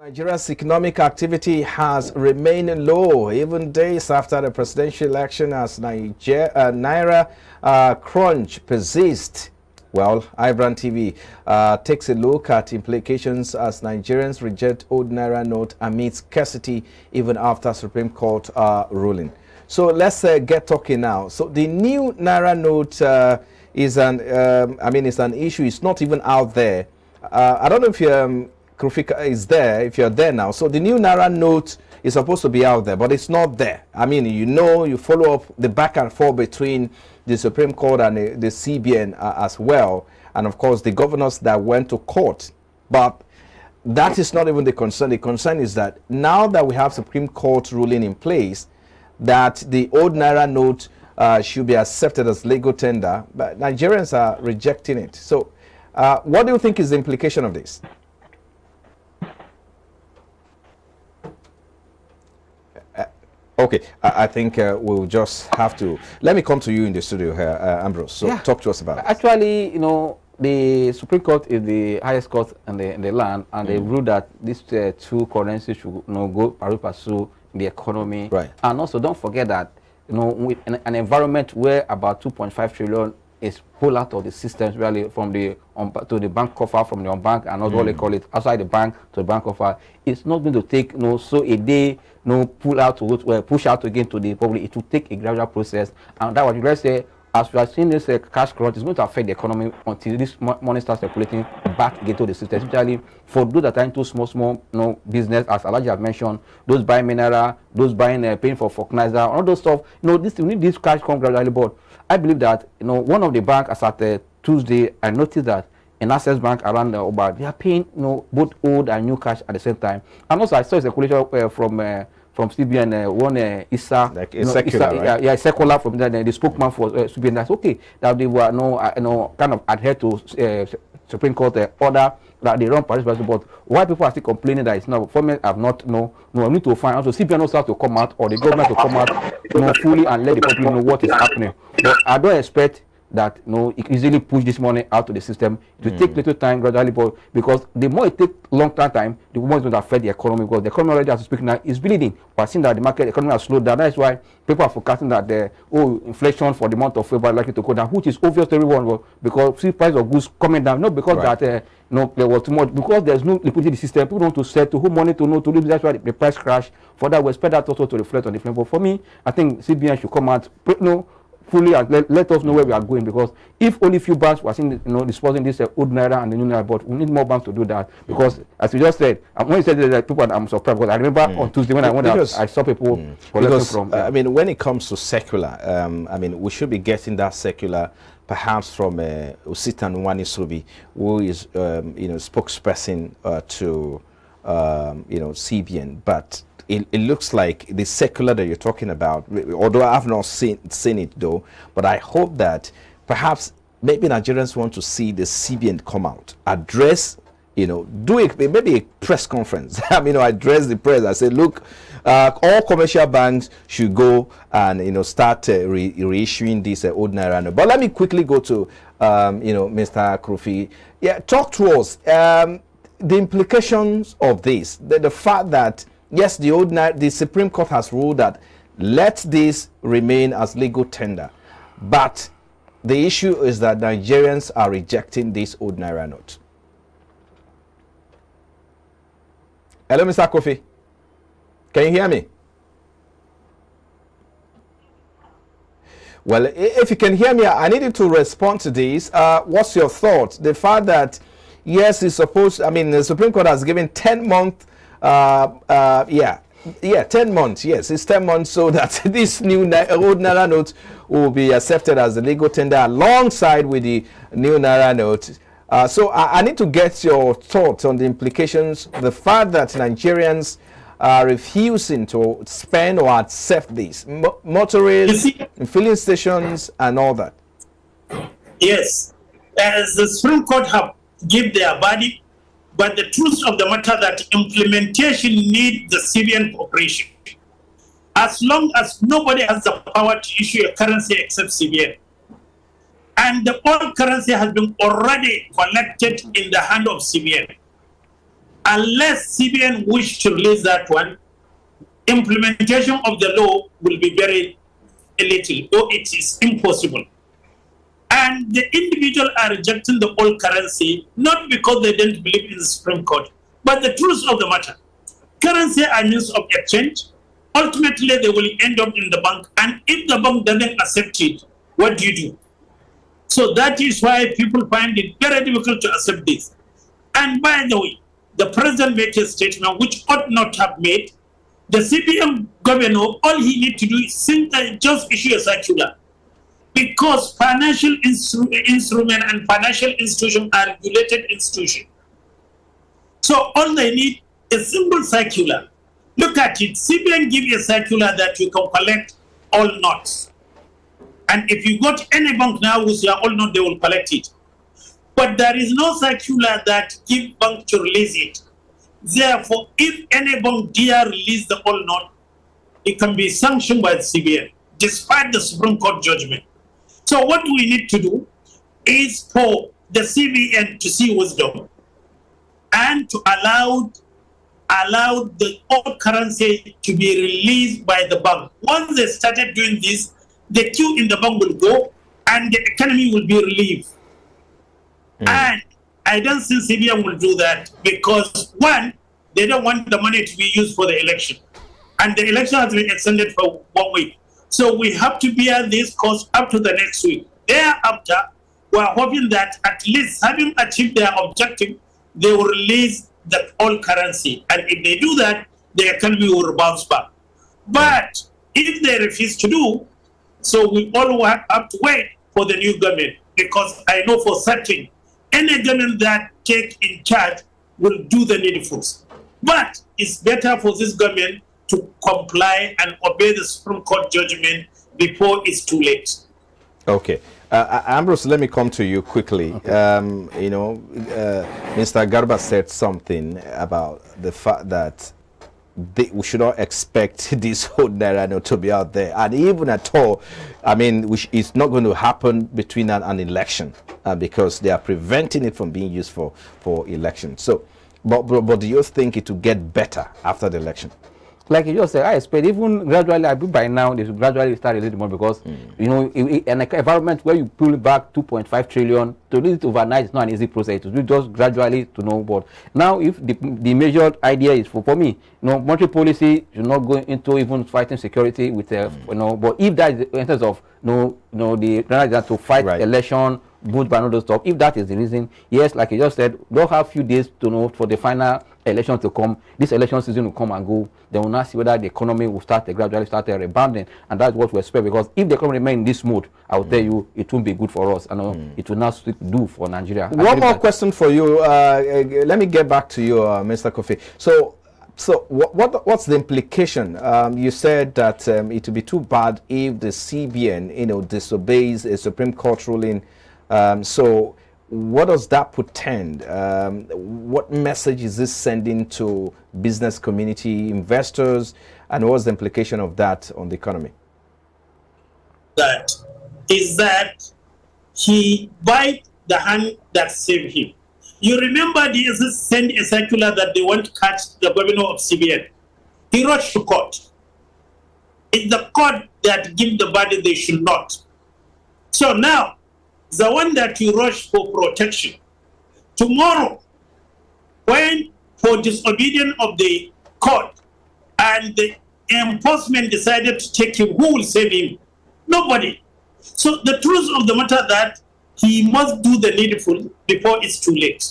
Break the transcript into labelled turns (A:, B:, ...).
A: Nigeria's economic activity has remained low even days after the presidential election as Naira crunch persists. Well, iBrandTV takes a look at implications as Nigerians reject old Naira note amid scarcity even after Supreme Court ruling. So let's get talking now. So the new Naira note is it's an issue. It's not even out there. I don't know if Krufika is there, if you're there now. So the new Naira note is supposed to be out there, but it's not there. I mean, you follow up the back and forth between the Supreme Court and the CBN as well. And of course, the governors that went to court. But that is not even the concern. The concern is that now that we have Supreme Court ruling in place, that the old Naira note should be accepted as legal tender, but Nigerians are rejecting it. So what do you think is the implication of this? Okay, I think we'll just have to... Let me come to you in the studio here, Ambrose. So yeah. Talk to us about it.
B: Actually, the Supreme Court is the highest court in the land, and they ruled that these two currencies should go pari passu in the economy. Right. And also, don't forget that, with an environment where about 2.5 trillion is pulled out of the systems, really, from the to the bank offer, from the unbank, and not what they call it, outside the bank to the bank offer. It's not going to take so a day, pull out to push out again to the public. It will take a gradual process, and that was, let's say, as we are seeing this cash crunch, it's going to affect the economy until this money starts circulating back again to the system. Especially for those that are into small business, as Alaji have mentioned, those buying mineral, those buying paying for fertilizer, all those stuff. We need this cash come gradually. But I believe that one of the banks, as at Tuesday, I noticed that in Access Bank around they are paying both old and new cash at the same time. And also I saw a circulation from CBN, one ISA, like a secular, right? Yeah, secular from the spokesman for CBN. That's okay that they were kind of adhere to Supreme Court order that they run Paris, but why people are still complaining that it's not? For me, I've not I need to find out. So CBN also has to come out, or the government to come out, fully and let the people know what is happening. But I don't expect that it easily push this money out to the system. It will take little time gradually, but because the more it takes long time, the more it's going to affect the economy, because the economy already, as we speak now, is bleeding. We're seeing that the market economy has slowed down. That's why people are forecasting that the inflation for the month of February likely to go down, which is obvious to everyone, because see price of goods coming down, not because that there was too much, because there's no liquidity in the system. People want to sell, to hold money to lose. That's why the price crash. For that, we expect that also to reflect on the inflation. But for me, I think CBN should come out fully and let us know where we are going, because if only few banks were seeing disposing this old Naira and the new Naira, but we need more banks to do that, because as you just said, when you said that, people, I'm surprised, because I remember on Tuesday when I saw people collecting from.
A: I mean, when it comes to secular, we should be getting that secular perhaps from Usita Nwani Subi, who is spokesperson to CBN, but it looks like the secular that you're talking about, although I have not seen it though, but I hope that perhaps maybe Nigerians want to see the CBN come out, address, do maybe a press conference. Address the press. I say, look, all commercial banks should go and start reissuing this old Naira. But let me quickly go to Mr. Krufi. Yeah, talk to us the implications of this, the fact that yes, the Supreme Court has ruled that let this remain as legal tender, but the issue is that Nigerians are rejecting this old Naira note. Hello, Mr. Kofi. Can you hear me? Well, if you can hear me, I need you to respond to this. What's your thought? The fact that, yes, it's supposed, the Supreme Court has given 10 months 10 months. Yes, it's 10 months so that this new old Naira note will be accepted as a legal tender alongside with the new Naira note. So I need to get your thoughts on the implications, the fact that Nigerians are refusing to spend or accept this, motorists, filling stations, and all that.
C: Yes, as the Supreme Court have given their verdict. But the truth of the matter that implementation needs the CBN cooperation. As long as nobody has the power to issue a currency except CBN, and the old currency has been already collected in the hand of CBN, unless CBN wish to release that one, implementation of the law will be very little, or it is impossible. And the individual are rejecting the old currency, not because they don't believe in the Supreme Court, but the truth of the matter. Currency are means of exchange. Ultimately, they will end up in the bank. And if the bank doesn't accept it, what do you do? So that is why people find it very difficult to accept this. And by the way, the president made a statement which ought not have made. The CBN governor, all he needs to do is just issue a circular. Because financial instrument and financial institutions are regulated institutions. So all they need is a simple circular. Look at it. CBN give a circular that you can collect all notes. And if you go to any bank now with your all note, they will collect it. But there is no circular that give bank to release it. Therefore, if any bank dare release the all note, it can be sanctioned by the CBN, despite the Supreme Court judgment. So what we need to do is for the CBN to see wisdom and to allow the old currency to be released by the bank. Once they started doing this, the queue in the bank will go and the economy will be relieved. And I don't think CBN will do that because, one, they don't want the money to be used for the election. And the election has been extended for 1 week. So we have to bear this cost up to the next week. Thereafter, we are hoping that at least having achieved their objective, they will release the old currency. And if they do that, the economy will bounce back. But if they refuse to do, so we all have to wait for the new government. Because I know for certain, any government that take in charge will do the needful. But it's better for this government to comply and obey the Supreme Court judgment before it's too late. Okay.
A: Ambrose, let me come to you quickly. Okay. Mr. Garba said something about the fact that we should not expect this whole Naira note to be out there. And even at all, I mean, it's not going to happen between an election because they are preventing it from being used for election. So, but do you think it will get better after the election?
B: Like you just said, I expect even gradually, I think by now, they should gradually start a little more because, you know, in an environment where you pull back 2.5 trillion, to do it overnight is not an easy process. To do just gradually to know. But now, if the measured idea is for me, you know, monetary policy should not go into even fighting security with, you know, but if that is in terms of, the to fight election, vote by another stuff, if that is the reason, yes, like you just said, they'll have a few days to know for the final election to come. This election season will come and go. They will not see whether the economy will gradually start rebounding, and that's what we expect. Because if the economy remains in this mode, I will tell you, it won't be good for us, and it will not do for Nigeria.
A: One more question for you. Let me get back to you, Mr. Kofi. So what's the implication? You said that it would be too bad if the CBN, disobeys a Supreme Court ruling. So what does that portend? What message is this sending to business community, investors, and what's the implication of that on the economy?
C: That is that he bite the hand that saved him. You remember the DSS sent a circular that they want to catch the governor of CBN. He rushed to court. It's the court that give the body they should not. So now, the one that you rush for protection, tomorrow, when for disobedience of the court and the enforcement decided to take him, who will save him? Nobody. So the truth of the matter that he must do the needful before it's too late.